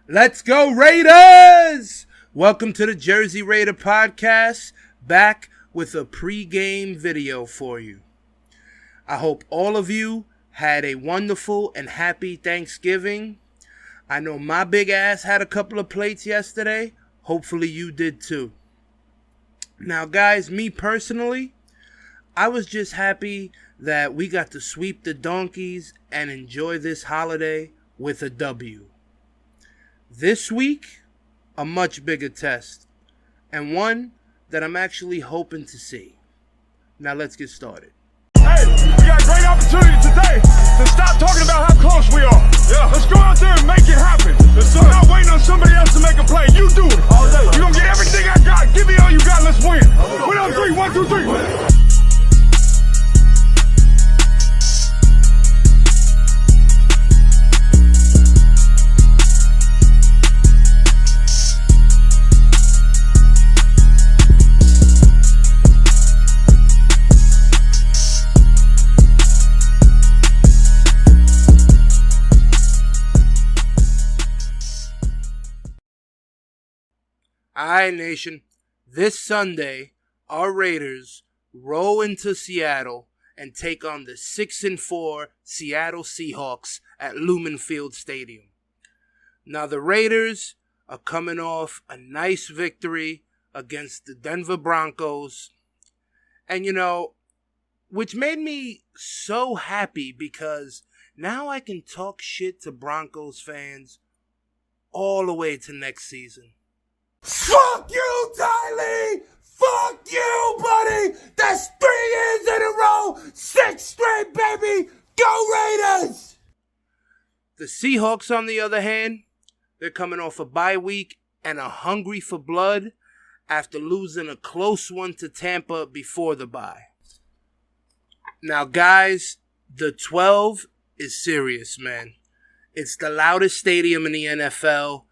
Let's go Raiders! Welcome to the Jersey Raider podcast, back with a pre-game video for you. I hope all of you had a wonderful and happy Thanksgiving. I know my big ass had a couple of plates yesterday. Hopefully you did too. Now guys, me personally, I was just happy that we got to sweep the donkeys and enjoy this holiday with a W. This week, a much bigger test, and one that I'm actually hoping to see. Now let's get started. Hey, we got a great opportunity today to stop talking about how close we are. Yeah. Let's go out there and make it happen. I'm not waiting on somebody else to make a play. You do it. All day. You're going to get everything I got. Give me all you got. Let's win. Win on three. 1, 2, 3. Alright, nation. This Sunday, our Raiders roll into Seattle and take on the 6-4 Seattle Seahawks at Lumen Field Stadium. Now, the Raiders are coming off a nice victory against the Denver Broncos. And, which made me so happy because now I can talk shit to Broncos fans all the way to next season. Fuck you, Tylee! Fuck you, buddy! That's 3 years in a row! 6 straight, baby! Go Raiders! The Seahawks, on the other hand, they're coming off a bye week and are hungry for blood after losing a close one to Tampa before the bye. Now, guys, the 12 is serious, man. It's the loudest stadium in the NFL.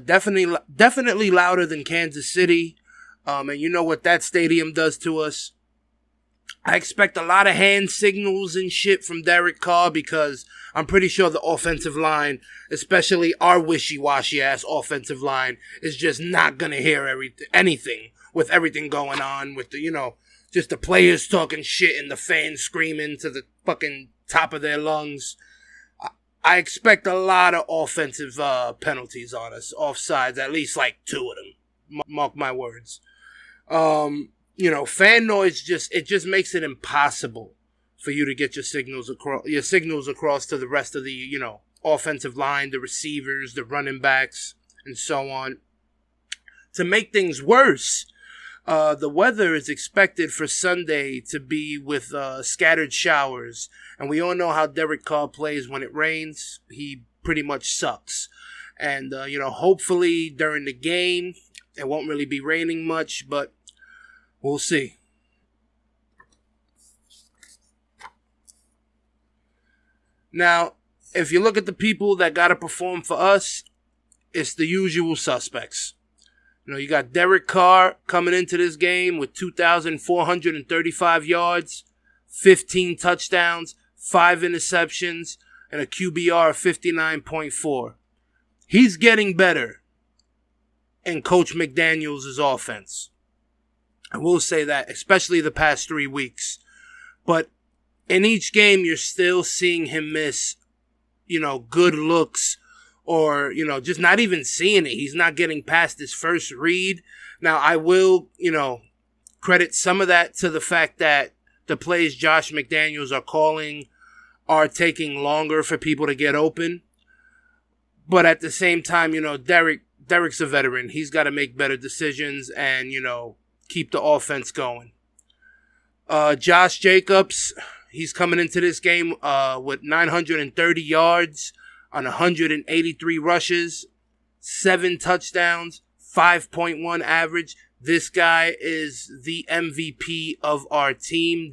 Definitely louder than Kansas City. And you know what that stadium does to us. I expect a lot of hand signals and shit from Derek Carr because I'm pretty sure the offensive line, especially our wishy-washy ass offensive line, is just not gonna hear anything with everything going on with the, just the players talking shit and the fans screaming to the fucking top of their lungs. I expect a lot of offensive penalties on us, offsides, at least like 2 of them. Mark my words. Fan noise just makes it impossible for you to get your signals across to the rest of the, offensive line, the receivers, the running backs, and so on. To make things worse, the weather is expected for Sunday to be with scattered showers. And we all know how Derek Carr plays when it rains. He pretty much sucks. And, hopefully during the game, it won't really be raining much, but we'll see. Now, if you look at the people that got to perform for us, it's the usual suspects. You got Derek Carr coming into this game with 2,435 yards, 15 touchdowns, 5 interceptions, and a QBR of 59.4. He's getting better in Coach McDaniels' offense. I will say that, especially the past 3 weeks. But in each game, you're still seeing him miss, good looks, or, just not even seeing it. He's not getting past his first read. Now, I will, credit some of that to the fact that the plays Josh McDaniels are calling are taking longer for people to get open. But at the same time, Derek's a veteran. He's got to make better decisions and, keep the offense going. Josh Jacobs, he's coming into this game with 930 yards on 183 rushes, 7 touchdowns, 5.1 average. This guy is the MVP of our team.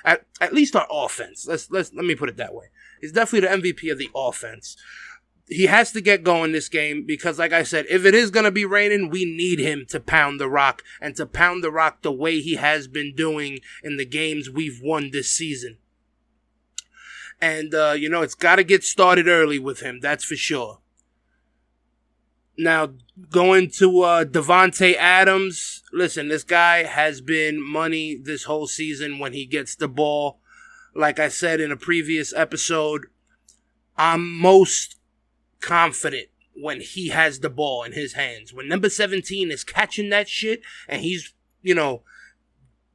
At least our offense. Let me put it that way. He's definitely the MVP of the offense. He has to get going this game because, like I said, if it is going to be raining, we need him to pound the rock and to pound the rock the way he has been doing in the games we've won this season. And, it's got to get started early with him, that's for sure. Now, going to Devontae Adams. Listen, this guy has been money this whole season when he gets the ball. Like I said in a previous episode, I'm most confident when he has the ball in his hands. When number 17 is catching that shit and he's,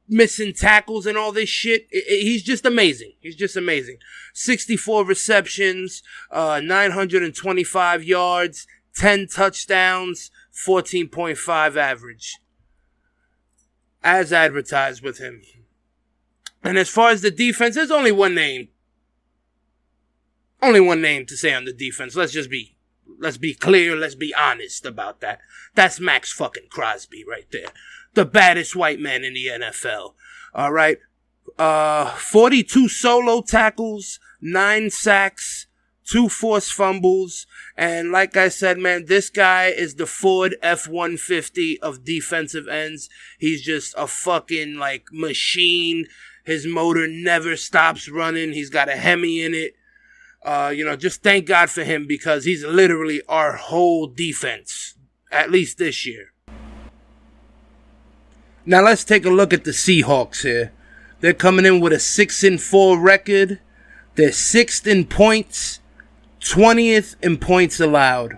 missing tackles and all this shit, he's just amazing. He's just amazing. 64 receptions, 925 yards, 10 touchdowns, 14.5 average. As advertised with him. And as far as the defense, there's only one name. Only one name to say on the defense. Let's be clear, let's be honest about that. That's Max fucking Crosby right there. The baddest white man in the NFL. All right. 42 solo tackles, 9 sacks, 2 forced fumbles. And like I said, man, this guy is the Ford F-150 of defensive ends. He's just a fucking machine. His motor never stops running. He's got a Hemi in it. Just thank God for him because he's literally our whole defense, at least this year. Now let's take a look at the Seahawks here. They're coming in with a 6-4 record. They're 6th in points, 20th in points allowed.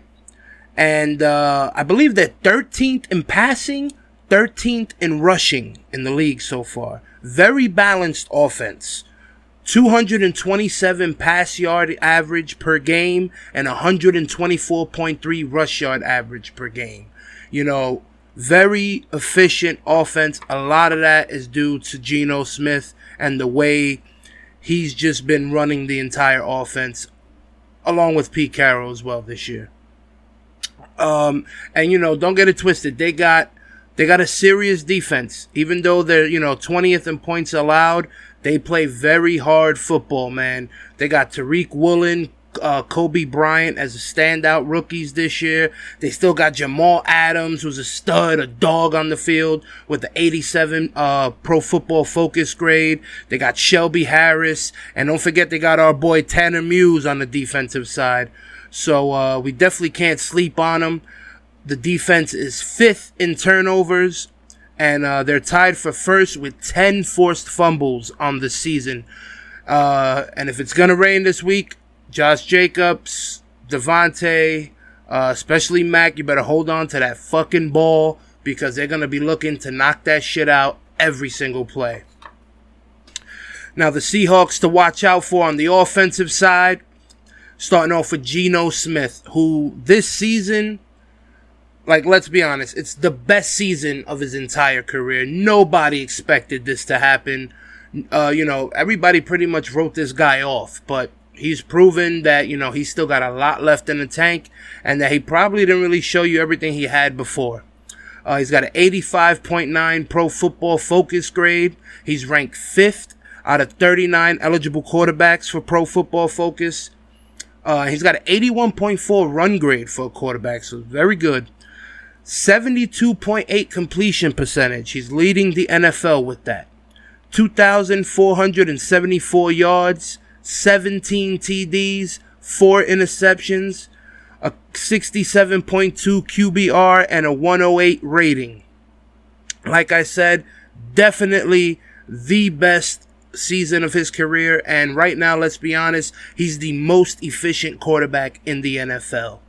And I believe they're 13th in passing, 13th in rushing in the league so far. Very balanced offense. 227 pass yard average per game and 124.3 rush yard average per game. Very efficient offense. A lot of that is due to Geno Smith and the way he's just been running the entire offense, along with Pete Carroll as well this year. Don't get it twisted. They got a serious defense. Even though they're, 20th in points allowed, they play very hard football, man. They got Tariq Woolen, Kobe Bryant as a standout rookies this year. They still got Jamal Adams, who's a stud, a dog on the field with the 87 Pro Football Focus grade. They got Shelby Harris, and don't forget they got our boy Tanner Muse on the defensive side. So we definitely can't sleep on them. The defense is 5th in turnovers, and they're tied for 1st with 10 forced fumbles on the season. And if it's gonna rain this week, Josh Jacobs, Devontae, especially Mac, you better hold on to that fucking ball because they're going to be looking to knock that shit out every single play. Now, the Seahawks to watch out for on the offensive side, starting off with Geno Smith, who this season, let's be honest, it's the best season of his entire career. Nobody expected this to happen. Everybody pretty much wrote this guy off, but he's proven that, he's still got a lot left in the tank and that he probably didn't really show you everything he had before. He's got an 85.9 Pro Football Focus grade. He's ranked 5th out of 39 eligible quarterbacks for Pro Football Focus. He's got an 81.4 run grade for a quarterback, so very good. 72.8 completion percentage. He's leading the NFL with that. 2,474 yards. 17 TDs, 4 interceptions, a 67.2 QBR, and a 108 rating. Like I said, definitely the best season of his career, and right now, let's be honest, he's the most efficient quarterback in the NFL.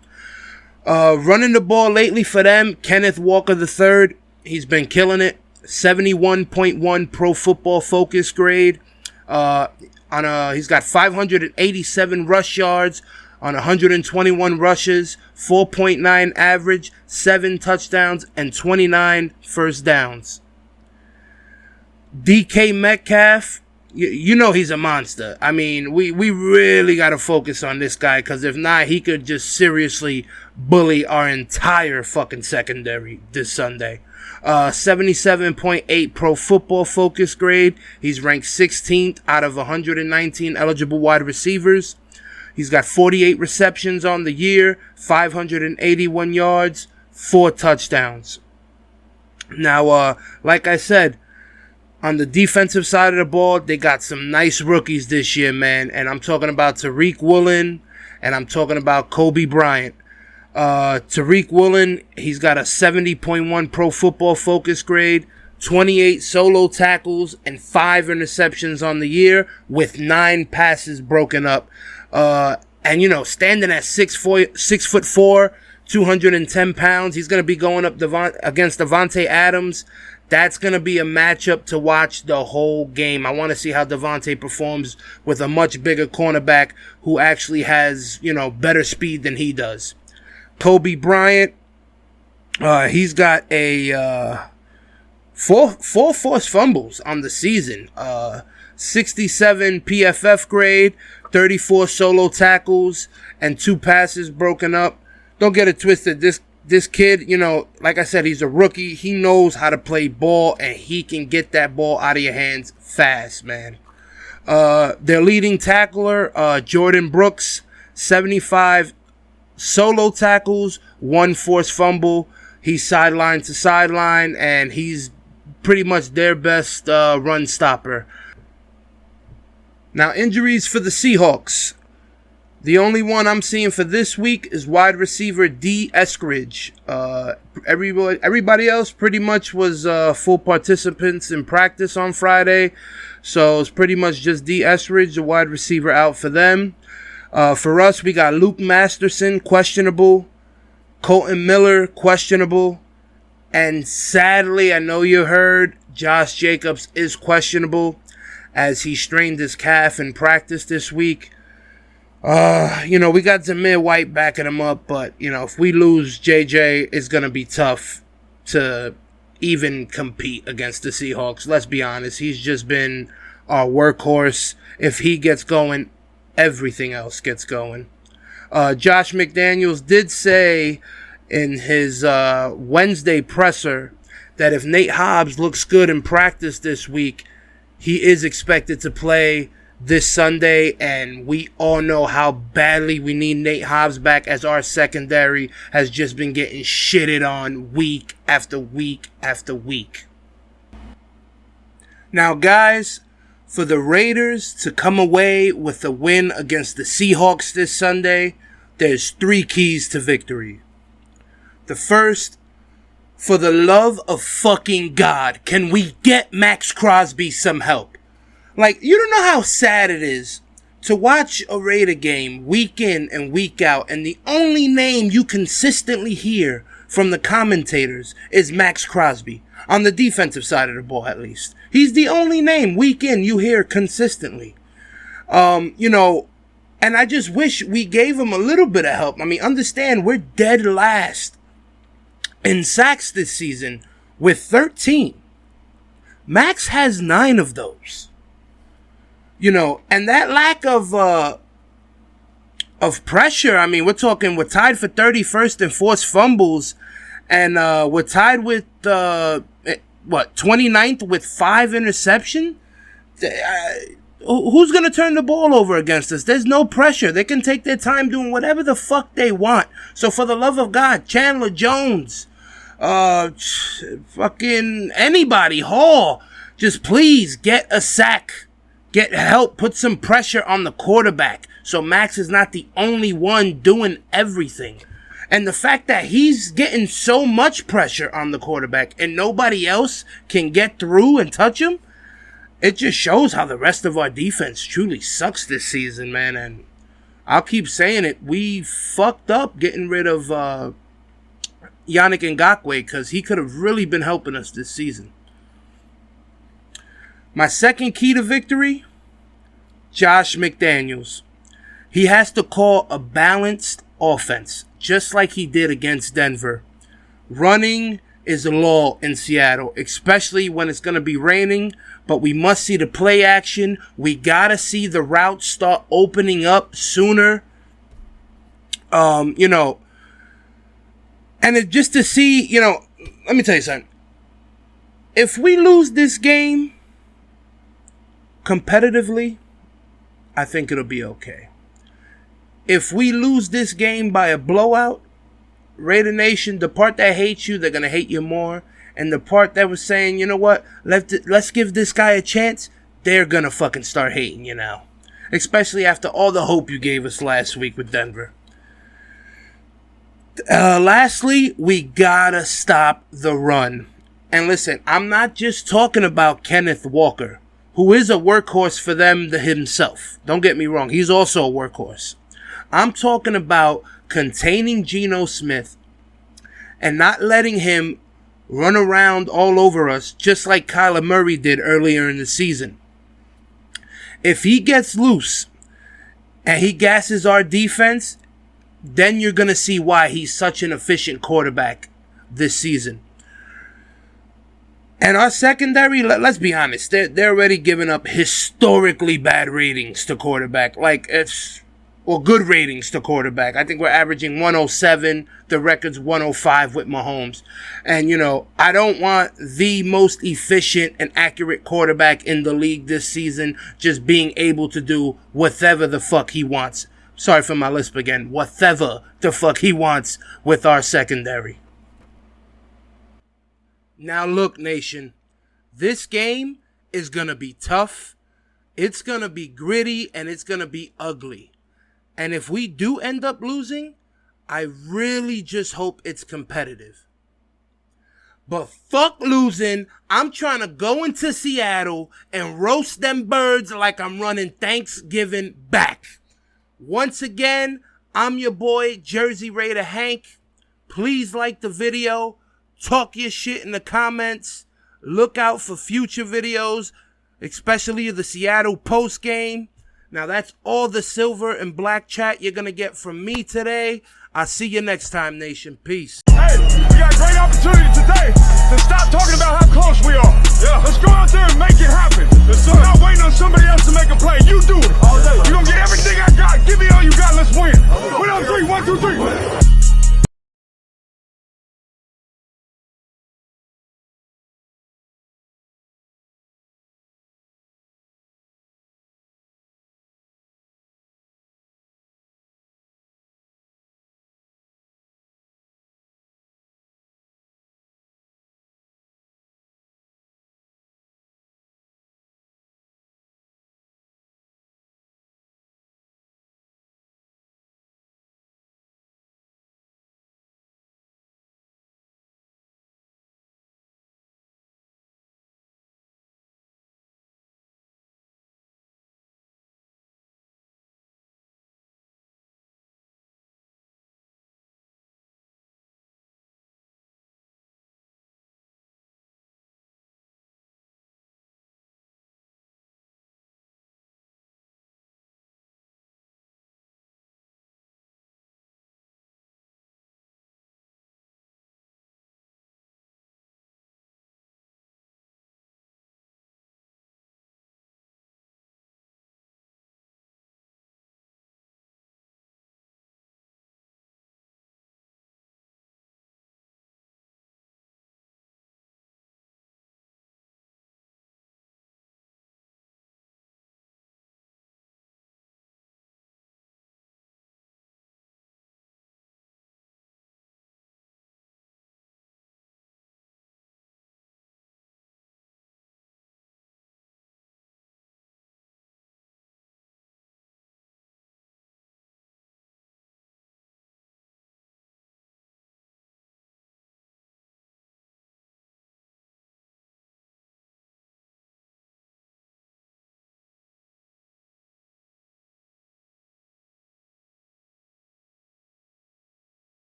Running the ball lately for them, Kenneth Walker III, he's been killing it. 71.1 Pro Football Focus grade. He's got 587 rush yards on 121 rushes, 4.9 average, 7 touchdowns, and 29 first downs. DK Metcalf, he's a monster. I mean, we really got to focus on this guy because if not, he could just seriously bully our entire fucking secondary this Sunday. 77.8 Pro Football Focus grade. He's ranked 16th out of 119 eligible wide receivers. He's got 48 receptions on the year, 581 yards, 4 touchdowns. Now, like I said, on the defensive side of the ball, they got some nice rookies this year, man. And I'm talking about Tariq Woolen, and I'm talking about Kobe Bryant. Tariq Woolen, he's got a 70.1 Pro Football Focus grade, 28 solo tackles, and 5 interceptions on the year, with 9 passes broken up. And, you know, standing at 6'4", 210 pounds, he's going to be going up against Devontae Adams. That's going to be a matchup to watch the whole game. I want to see how Devontae performs with a much bigger cornerback who actually has, you know, better speed than he does. Kobe Bryant, he's got a four forced fumbles on the season. 67 PFF grade, 34 solo tackles, and 2 passes broken up. Don't get it twisted. This kid, you know, like I said, he's a rookie. He knows how to play ball, and he can get that ball out of your hands fast, man. Their leading tackler, Jordan Brooks, 75 solo tackles, 1 forced fumble. He's sideline to sideline, and he's pretty much their best run stopper. Now, injuries for the Seahawks. The only one I'm seeing for this week is wide receiver D. Eskridge. Everybody else pretty much was full participants in practice on Friday. So it's pretty much just D. Eskridge, the wide receiver, out for them. For us, we got Luke Masterson, questionable. Colton Miller, questionable. And sadly, I know you heard, Josh Jacobs is questionable as he strained his calf in practice this week. You know, we got Zamir White backing him up, but, you know, if we lose JJ, it's going to be tough to even compete against the Seahawks. Let's be honest. He's just been our workhorse. If he gets going, everything else gets going. Josh McDaniels did say in his Wednesday presser that if Nate Hobbs looks good in practice this week, he is expected to play this Sunday, and we all know how badly we need Nate Hobbs back, as our secondary has just been getting shitted on week after week after week. Now, guys, for the Raiders to come away with a win against the Seahawks this Sunday, there's 3 keys to victory. The first, for the love of fucking God, can we get Max Crosby some help? Like, you don't know how sad it is to watch a Raider game week in and week out, and the only name you consistently hear from the commentators is Max Crosby. On the defensive side of the ball, at least. He's the only name week in you hear consistently. You know, and I just wish we gave him a little bit of help. I mean, understand, we're dead last in sacks this season with 13. Max has 9 of those. You know, and that lack of pressure, I mean, we're tied for 31st in forced fumbles, and we're tied with, 29th with 5 interceptions? Who's going to turn the ball over against us? There's no pressure. They can take their time doing whatever the fuck they want. So for the love of God, Chandler Jones, fucking anybody, Hall, just please get a sack. Get help, put some pressure on the quarterback so Max is not the only one doing everything. And the fact that he's getting so much pressure on the quarterback and nobody else can get through and touch him, it just shows how the rest of our defense truly sucks this season, man. And I'll keep saying it, we fucked up getting rid of Yannick Ngakoue, because he could have really been helping us this season. My second key to victory, Josh McDaniels. He has to call a balanced offense, just like he did against Denver. Running is a law in Seattle, especially when it's going to be raining, but we must see the play action. We got to see the routes start opening up sooner. You know, and just to see, you know, let me tell you something. If we lose this game competitively, I think it'll be okay. If we lose this game by a blowout, Raider Nation, the part that hates you, they're going to hate you more. And the part that was saying, you know what, let's give this guy a chance, they're going to fucking start hating you now. Especially after all the hope you gave us last week with Denver. Lastly, we gotta stop the run. And listen, I'm not just talking about Kenneth Walker, who is a workhorse for them himself. Don't get me wrong, he's also a workhorse. I'm talking about containing Geno Smith and not letting him run around all over us just like Kyler Murray did earlier in the season. If he gets loose and he gasses our defense, then you're going to see why he's such an efficient quarterback this season. And our secondary, let's be honest, they're already giving up historically bad ratings to quarterback. Good ratings to quarterback. I think we're averaging 107. The record's 105 with Mahomes. And, I don't want the most efficient and accurate quarterback in the league this season just being able to do whatever the fuck he wants. Sorry for my lisp again. Whatever the fuck he wants with our secondary. Now look, nation. This game is going to be tough. It's going to be gritty and it's going to be ugly. And if we do end up losing, I really just hope it's competitive. But fuck losing. I'm trying to go into Seattle and roast them birds like I'm running Thanksgiving back. Once again, I'm your boy, Jersey Raider Hank. Please like the video. Talk your shit in the comments. Look out for future videos, especially the Seattle post game. Now that's all the silver and black chat you're going to get from me today. I'll see you next time, nation. Peace. Hey, we got a great opportunity today to stop talking about how close we are. Yeah. Let's go out there and make it happen. I'm not waiting on somebody else to make a play. You do it. All day. You're going to get everything I got. Give me all you got. Let's win. Win on 3. 1, 2, 3.